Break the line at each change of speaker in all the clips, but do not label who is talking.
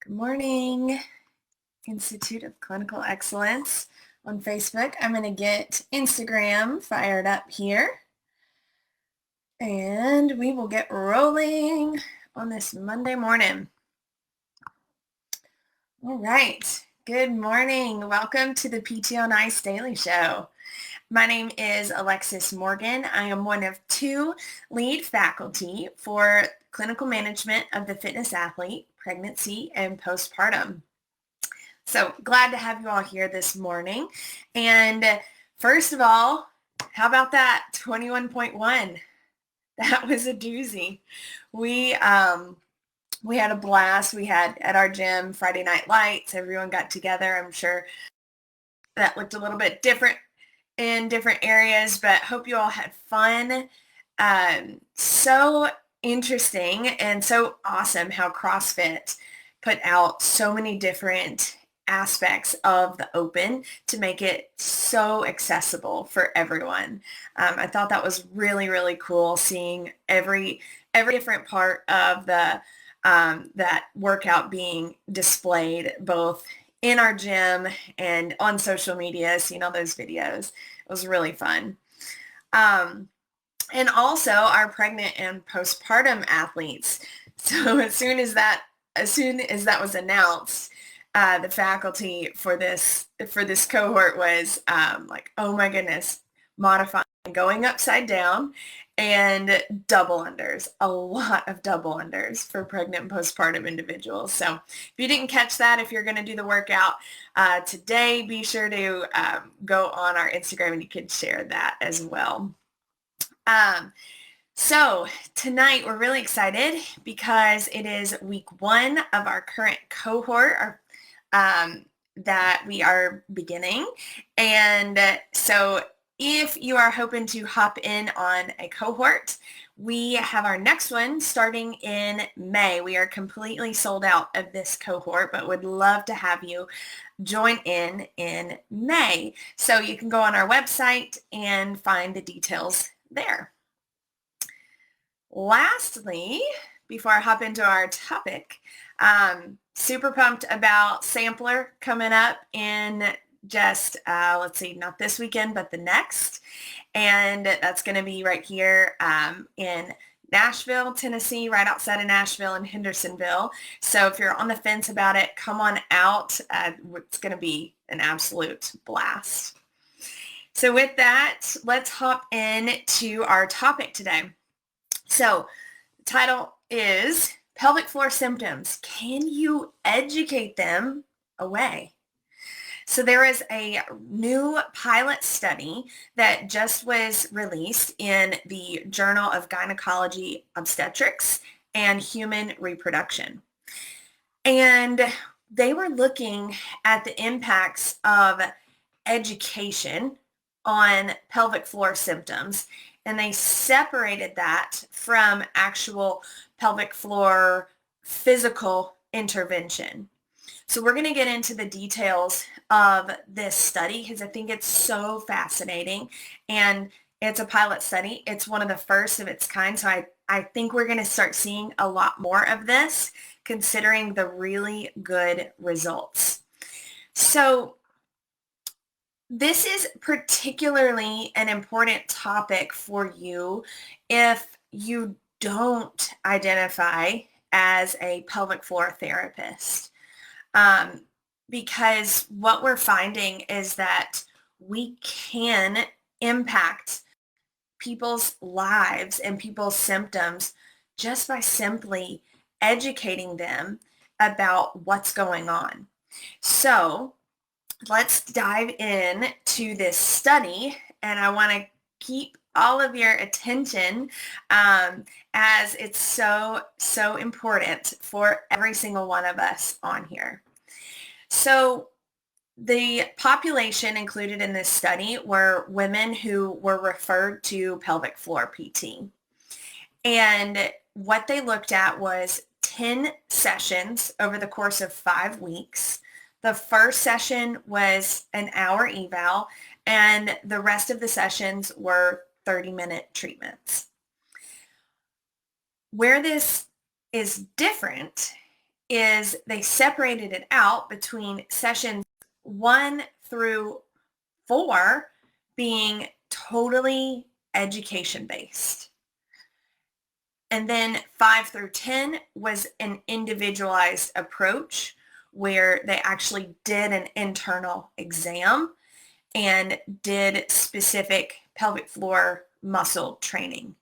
Good morning, Institute of Clinical Excellence on Facebook. I'm going to get Instagram fired up here, and we will get rolling on this Monday morning. All right. Good morning. Welcome to the PT on Ice Daily Show. My name is Alexis Morgan. I am one of two lead faculty for clinical management of the fitness athlete, pregnancy, and postpartum. So glad to have you all here this morning. And first of all, how about that 21.1? That was a doozy. We had a blast. We had at our gym Friday Night Lights. Everyone got together. I'm sure that looked a little bit different in different areas, but hope you all had fun. So interesting and so awesome how CrossFit put out so many different aspects of the open to make it so accessible for everyone. I thought that was really, really cool seeing every different part of the that workout being displayed both in our gym and on social media, seeing all those videos. It was really fun. And also our pregnant and postpartum athletes. So as soon as that was announced, the faculty for this cohort was like, oh my goodness, modifying, going upside down, and double unders, a lot of double unders for pregnant and postpartum individuals. So if you didn't catch that, if you're going to do the workout today, be sure to go on our Instagram and you can share that as well. So tonight we're really excited because it is week 1 of our current cohort that we are beginning. And so if you are hoping to hop in on a cohort, we have our next one starting in May. We are completely sold out of this cohort, but would love to have you join in May. So you can go on our website and find the details there. Lastly, before I hop into our topic, super pumped about Sampler coming up in just, let's see, not this weekend, but the next. And that's going to be right here in Nashville, Tennessee, right outside of Nashville and Hendersonville. So if you're on the fence about it, come on out. It's going to be an absolute blast. So with that, let's hop into our topic today. So the title is Pelvic Floor Symptoms. Can you educate them away? So there is a new pilot study that just was released in the Journal of Gynecology, Obstetrics, and Human Reproduction. And they were looking at the impacts of education on pelvic floor symptoms, and they separated that from actual pelvic floor physical intervention. So we're going to get into the details of this study because I think it's so fascinating, and it's a pilot study. It's one of the first of its kind. So I think we're going to start seeing a lot more of this considering the really good results. So this is particularly an important topic for you if you don't identify as a pelvic floor therapist. Because what we're finding is that we can impact people's lives and people's symptoms just by simply educating them about what's going on. So let's dive in to this study, and I want to keep all of your attention as it's so important for every single one of us on here. So the population included in this study were women who were referred to pelvic floor PT. And what they looked at was 10 sessions over the course of 5 weeks. The first session was an hour eval, and the rest of the sessions were 30-minute treatments. Where this is different is they separated it out between sessions 1 through 4 being totally education based. And then 5 through 10 was an individualized approach where they actually did an internal exam and did specific pelvic floor muscle training.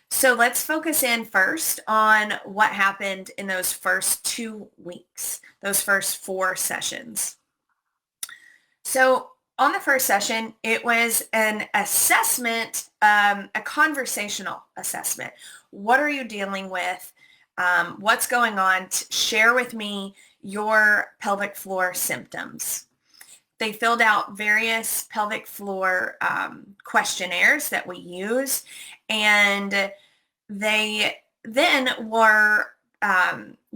So let's focus in first on what happened in those first 2 weeks, those first 4 sessions. So on the first session, it was an assessment, a conversational assessment. What are you dealing with? What's going on? Share with me your pelvic floor symptoms. They filled out various pelvic floor questionnaires that we use, and they then were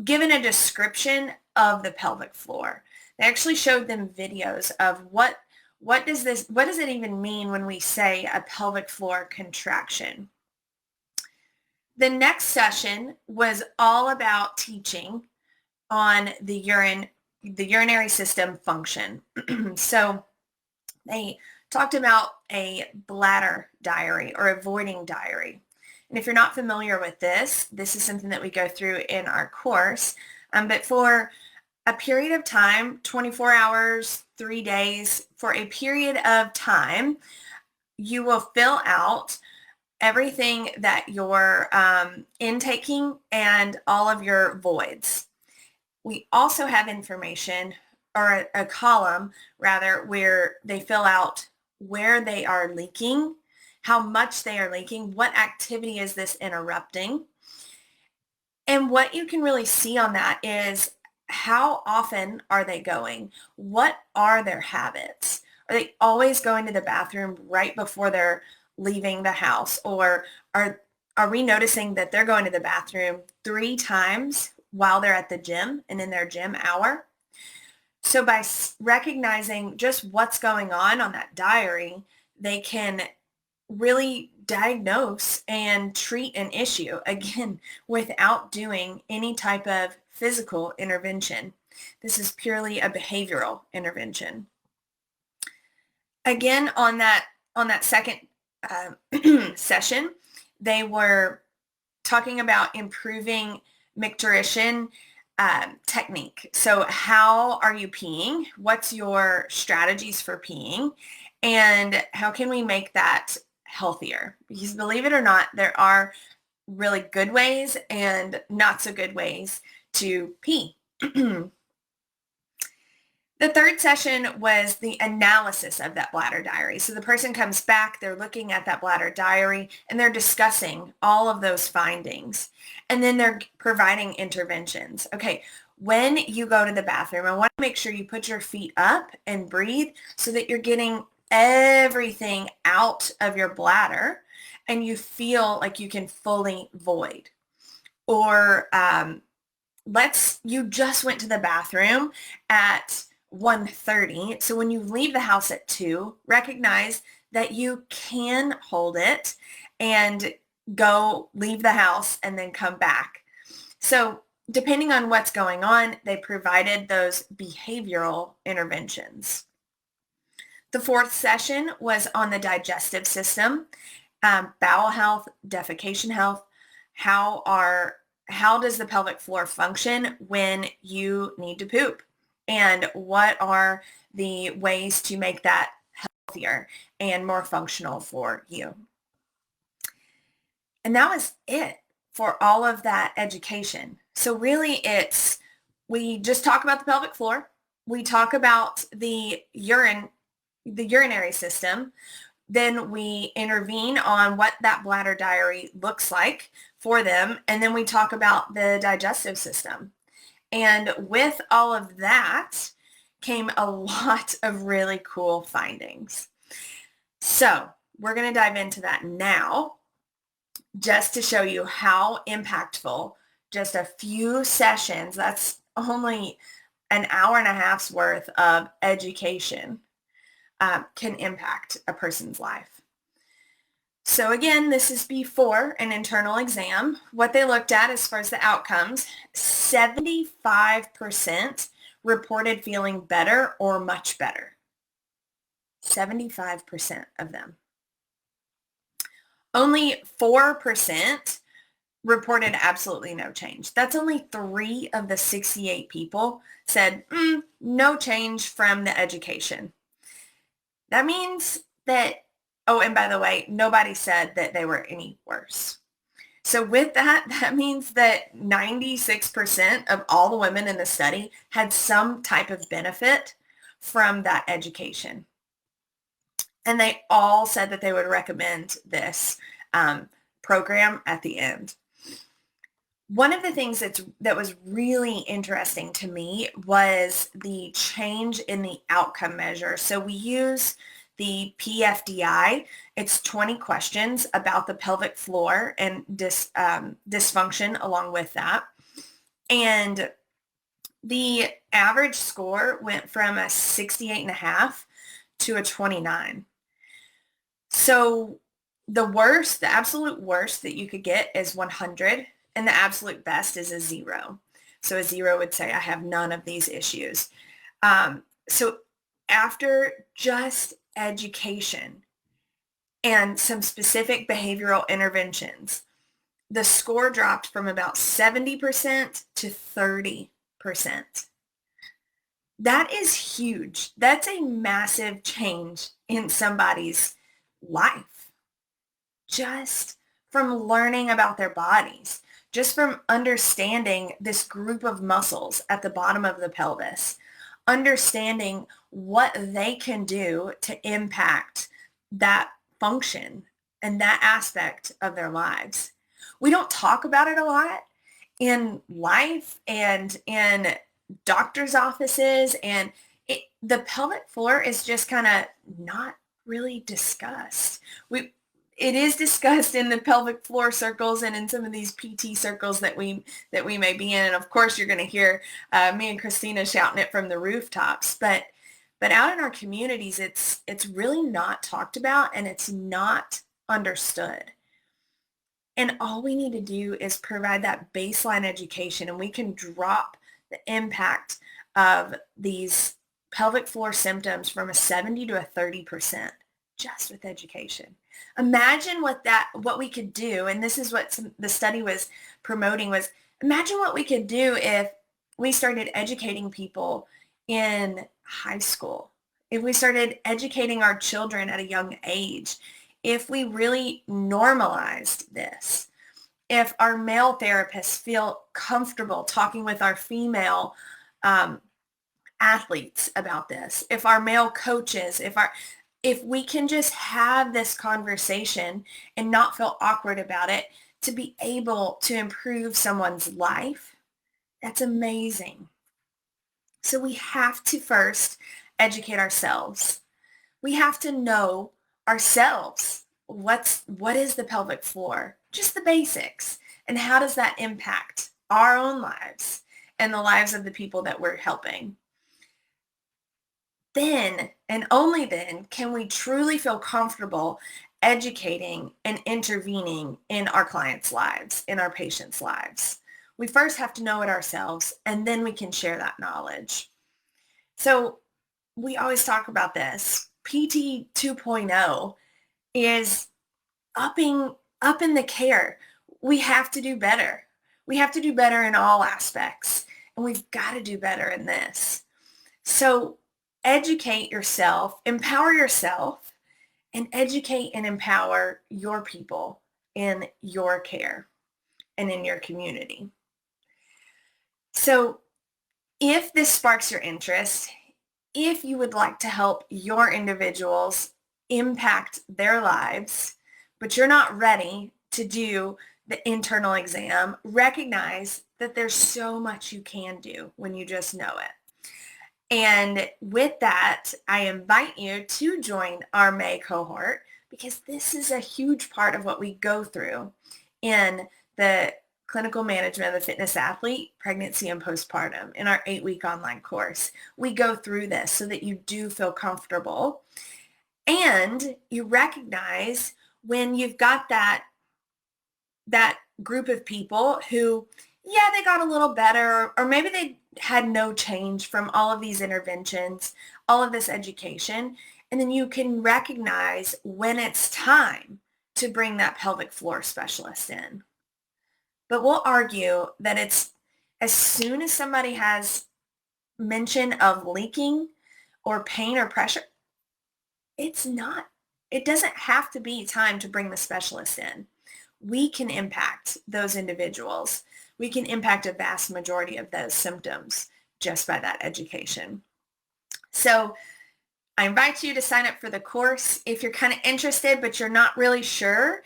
given a description of the pelvic floor. They actually showed them videos of what does it even mean when we say a pelvic floor contraction. The next session was all about teaching on the urinary system function. So they talked about a bladder diary or avoiding diary. And if you're not familiar with this is something that we go through in our course. But for a period of time, 24 hours, 3 days, for a period of time, you will fill out everything that you're intaking and all of your voids. We also have information, or a column rather, where they fill out where they are leaking, how much they are leaking, what activity is this interrupting. And what you can really see on that is how often are they going? What are their habits? Are they always going to the bathroom right before they're leaving the house? Or are we noticing that they're going to the bathroom 3 times while they're at the gym and in their gym hour? So by recognizing just what's going on that diary, they can really diagnose and treat an issue, again, without doing any type of physical intervention. This is purely a behavioral intervention. Again, on that second session, they were talking about improving micturition technique. So how are you peeing? What's your strategies for peeing? And how can we make that healthier? Because believe it or not, there are really good ways and not so good ways to pee. The third session was the analysis of that bladder diary. So the person comes back, they're looking at that bladder diary, and they're discussing all of those findings. And then they're providing interventions. Okay, when you go to the bathroom, I want to make sure you put your feet up and breathe so that you're getting everything out of your bladder and you feel like you can fully void. Or you just went to the bathroom at 1:30. So when you leave the house at 2, recognize that you can hold it and leave the house and then come back. So depending on what's going on, they provided those behavioral interventions. The fourth session was on the digestive system, bowel health, defecation health. How does the pelvic floor function when you need to poop? And what are the ways to make that healthier and more functional for you? And that was it for all of that education. So really we just talk about the pelvic floor. We talk about the urinary system. Then we intervene on what that bladder diary looks like for them. And then we talk about the digestive system. And with all of that came a lot of really cool findings. So we're going to dive into that now, just to show you how impactful just a few sessions, that's only an hour and a half's worth of education, can impact a person's life. So again, this is before an internal exam. What they looked at as far as the outcomes, 75% reported feeling better or much better. 75% of them. Only 4% reported absolutely no change. That's only 3 of the 68 people said, no change from the education. That means that, oh, and by the way, nobody said that they were any worse. So with that, that means that 96% of all the women in the study had some type of benefit from that education. And they all said that they would recommend this program at the end. One of the things that was really interesting to me was the change in the outcome measure. So we use the PFDI. It's 20 questions about the pelvic floor and dysfunction along with that. And the average score went from a 68.5 to a 29. So the worst, the absolute worst that you could get is 100. And the absolute best is a 0. So a 0 would say, I have none of these issues. So after just education and some specific behavioral interventions, the score dropped from about 70% to 30%. That is huge. That's a massive change in somebody's life. Just from learning about their bodies, just from understanding this group of muscles at the bottom of the pelvis, understanding what they can do to impact that function and that aspect of their lives. We don't talk about it a lot in life and in doctor's offices, and the pelvic floor is just kind of not really discussed. It is discussed in the pelvic floor circles and in some of these PT circles that we may be in. And of course, you're going to hear me and Christina shouting it from the rooftops. But out in our communities, it's really not talked about and it's not understood. And all we need to do is provide that baseline education, and we can drop the impact of these pelvic floor symptoms from a 70 to a 30% just with education. Imagine what we could do, and this is what the study was promoting, was imagine what we could do if we started educating people in high school, if we started educating our children at a young age, if we really normalized this, if our male therapists feel comfortable talking with our female athletes about this, if our male coaches, if we can just have this conversation and not feel awkward about it to be able to improve someone's life, that's amazing. So we have to first educate ourselves. We have to know ourselves. What is the pelvic floor? Just the basics. And how does that impact our own lives and the lives of the people that we're helping? Then, and only then, can we truly feel comfortable educating and intervening in our clients' lives, in our patients' lives. We first have to know it ourselves, and then we can share that knowledge. So we always talk about this. PT 2.0 is up in the care. We have to do better. We have to do better in all aspects, and we've got to do better in this. So educate yourself, empower yourself, and educate and empower your people in your care and in your community. So if this sparks your interest, if you would like to help your individuals impact their lives, but you're not ready to do the internal exam, recognize that there's so much you can do when you just know it. And with that, I invite you to join our May cohort, because this is a huge part of what we go through in the clinical management of the fitness athlete, pregnancy and postpartum in our 8-week online course. We go through this so that you do feel comfortable and you recognize when you've got that group of people who, yeah, they got a little better, or maybe they had no change from all of these interventions, all of this education, and then you can recognize when it's time to bring that pelvic floor specialist in. But we'll argue that it's as soon as somebody has mention of leaking or pain or pressure, it doesn't have to be time to bring the specialist in. We can impact those individuals. We can impact a vast majority of those symptoms just by that education. So I invite you to sign up for the course if you're kind of interested, but you're not really sure.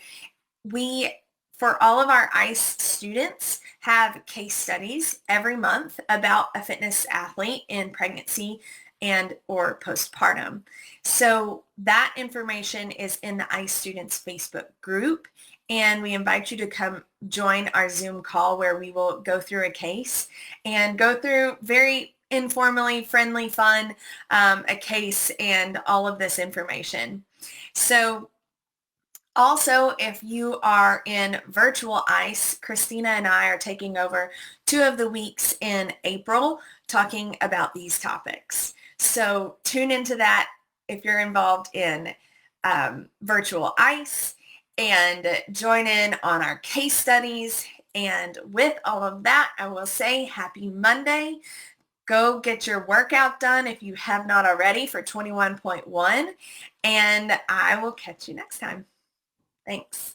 We, for all of our ICE students, have case studies every month about a fitness athlete in pregnancy and or postpartum. So that information is in the ICE Students Facebook group, and we invite you to come join our Zoom call where we will go through a case and go through very informally, friendly, fun, a case and all of this information. So also, if you are in virtual ICE, Christina and I are taking over 2 of the weeks in April talking about these topics. So tune into that if you're involved in virtual ICE, and join in on our case studies. And with all of that, I will say happy Monday. Go get your workout done if you have not already for 21.1, and I will catch you next time. Thanks.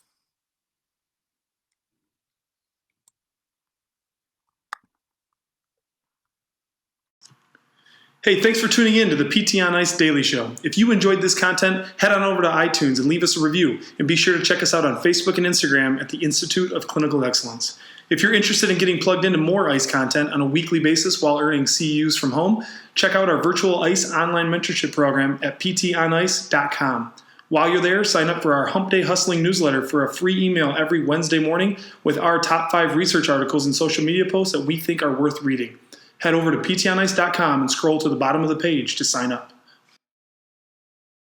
Hey, thanks for tuning in to the PT on Ice Daily Show. If you enjoyed this content, head on over to iTunes and leave us a review. And be sure to check us out on Facebook and Instagram at the Institute of Clinical Excellence. If you're interested in getting plugged into more ICE content on a weekly basis while earning CEUs from home, check out our virtual ICE online mentorship program at ptonice.com. While you're there, sign up for our Hump Day Hustling newsletter for a free email every Wednesday morning with our top 5 research articles and social media posts that we think are worth reading. Head over to ptonice.com and scroll to the bottom of the page to sign up.